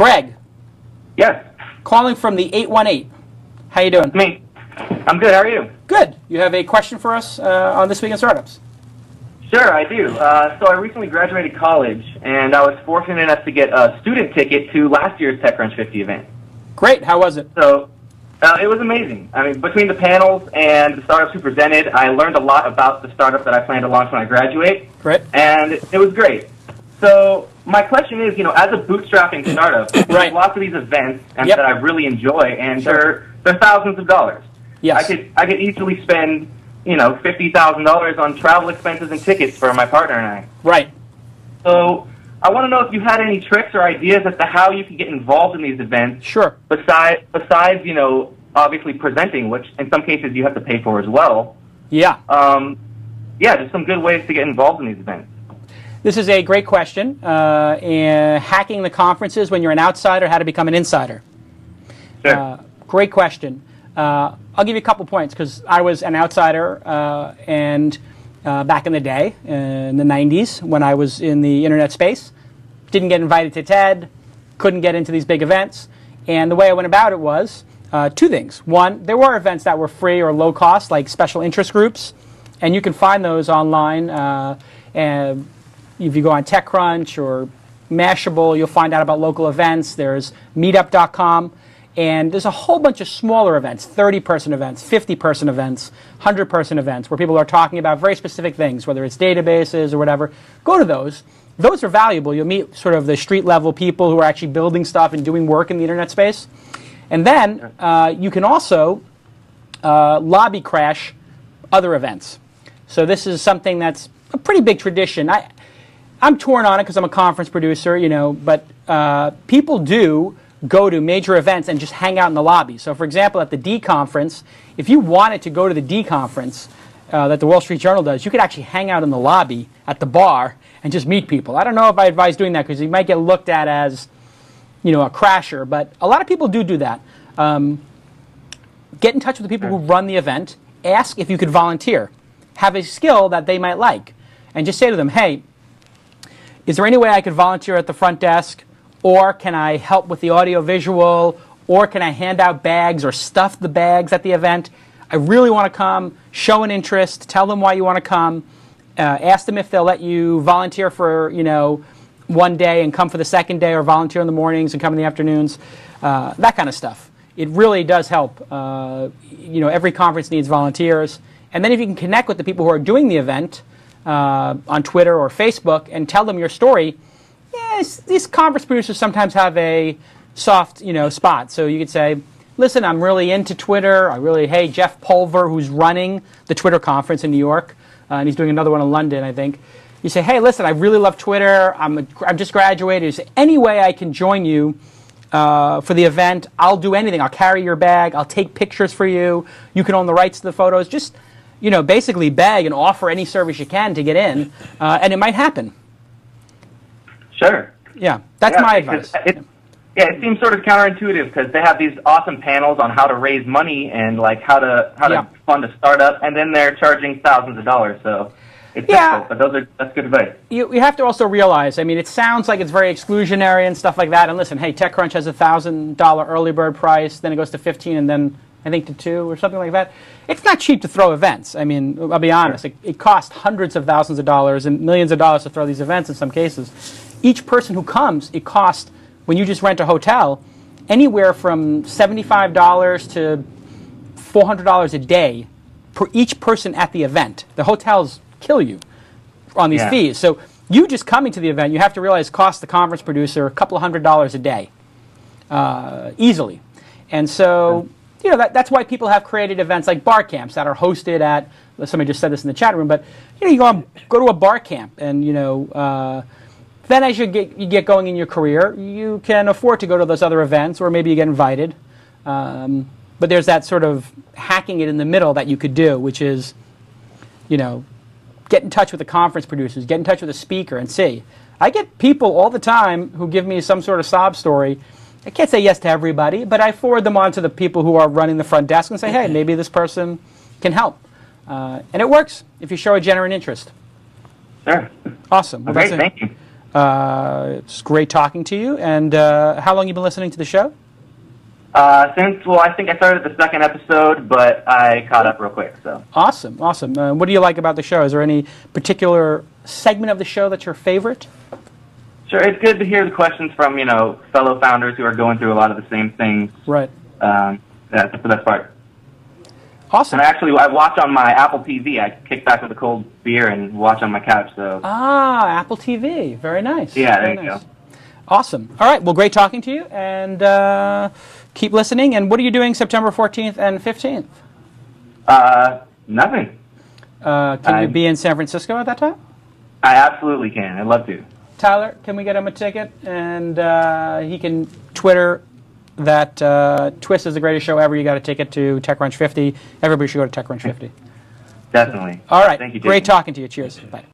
Greg, Yes, calling from the 818. How you doing? me. I'm good. How are you? Good. You have a question for us on This Week in Startups? Sure, I do. So I recently graduated college, and I was fortunate enough to get a student ticket to last year's TechCrunch 50 event. Great. How was it? So it was amazing. I mean, between the panels and the startups who presented, I learned a lot about the startup that I plan to launch when I graduate. Great. And it was great. So my question is, as a bootstrapping startup, there's lots of these events that I really enjoy, and they're thousands of dollars. Yes. I could easily spend $50,000 on travel expenses and tickets for my partner and I. Right. So I want to know if you had any tricks or ideas as to how you can get involved in these events. Sure. Besides, obviously presenting, which in some cases you have to pay for as well. Yeah. Just some good ways to get involved in these events. This is a great question. Hacking the conferences when you're an outsider, how to become an insider. Sure. Great question. I'll give you a couple points because I was an outsider and back in the day, in the 90s, when I was in the internet space. Didn't get invited to TED, couldn't get into these big events. And the way I went about it was two things. One, there were events that were free or low cost, like special interest groups, and you can find those online. And if you go on TechCrunch or Mashable, you'll find out about local events. There's meetup.com. And there's a whole bunch of smaller events, 30-person events, 50-person events, 100-person events, where people are talking about very specific things, whether it's databases or whatever. Go to those. Those are valuable. You'll meet sort of the street-level people who are actually building stuff and doing work in the internet space. And then you can also lobby crash other events. So this is something that's a pretty big tradition. I'm torn on it because I'm a conference producer, but people do go to major events and just hang out in the lobby. So, for example, at the D conference, if you wanted to go to the D conference that the Wall Street Journal does, you could actually hang out in the lobby at the bar and just meet people. I don't know if I advise doing that because you might get looked at as, a crasher, but a lot of people do that. Get in touch with the people who run the event. Ask if you could volunteer. Have a skill that they might like. And just say to them, hey, is there any way I could volunteer at the front desk? Or can I help with the audio visual? Or can I hand out bags or stuff the bags at the event? I really want to come. Show an interest. Tell them why you want to come. Ask them if they'll let you volunteer for, one day and come for the second day, or volunteer in the mornings and come in the afternoons. That kind of stuff. It really does help. Every conference needs volunteers. And then if you can connect with the people who are doing the event on Twitter or Facebook and tell them your story, these conference producers sometimes have a soft, spot. So you could say, listen, I'm really into Twitter. Hey, Jeff Pulver, who's running the Twitter conference in New York, and he's doing another one in London, I think. You say, hey, listen, I really love Twitter. I'm just graduated. You say, any way I can join you for the event, I'll do anything. I'll carry your bag. I'll take pictures for you. You can own the rights to the photos. Just, basically beg and offer any service you can to get in, and it might happen. Sure. Yeah, that's my advice. It seems sort of counterintuitive because they have these awesome panels on how to raise money and how to fund a startup, and then they're charging thousands of dollars. So it's difficult, but that's good advice. You have to also realize, it sounds like it's very exclusionary and stuff like that. And listen, hey, TechCrunch has a $1,000 early bird price, then it goes to $1,500, and then I think to $2,000 or something like that. It's not cheap to throw events. I'll be honest. Sure. It costs hundreds of thousands of dollars and millions of dollars to throw these events in some cases. Each person who comes, it costs, when you just rent a hotel, anywhere from $75 to $400 a day per each person at the event. The hotels kill you on these fees. So you just coming to the event, you have to realize costs the conference producer a couple of $100s a day, easily. And so, that's why people have created events like bar camps that are hosted at, somebody just said this in the chat room, but you go to a bar camp and, then as you get going in your career, you can afford to go to those other events, or maybe you get invited. But there's that sort of hacking it in the middle that you could do, which is, get in touch with the conference producers, get in touch with a speaker and see. I get people all the time who give me some sort of sob story. I can't say yes to everybody, but I forward them on to the people who are running the front desk and say, hey, maybe this person can help. And it works if you show a genuine interest. Sure. Awesome. Well, great, thank you. It's great talking to you. And how long have you been listening to the show? I think I started the second episode, but I caught up real quick. So awesome. What do you like about the show? Is there any particular segment of the show that's your favorite? Sure, it's good to hear the questions from fellow founders who are going through a lot of the same things. Right. That's the best part. Awesome. And I watch on my Apple TV. I kick back with a cold beer and watch on my couch. So Apple TV. Very nice. Yeah, Very there you nice. go. Awesome. All right. Well, great talking to you, and keep listening. And what are you doing September 14th and 15th? Nothing. Can you be in San Francisco at that time? I absolutely can. I'd love to. Tyler, can we get him a ticket? And he can Twitter that Twist is the greatest show ever. You got a ticket to TechCrunch 50. Everybody should go to TechCrunch 50. Definitely. All right. Thank you, Jason. Great talking to you. Cheers. Bye.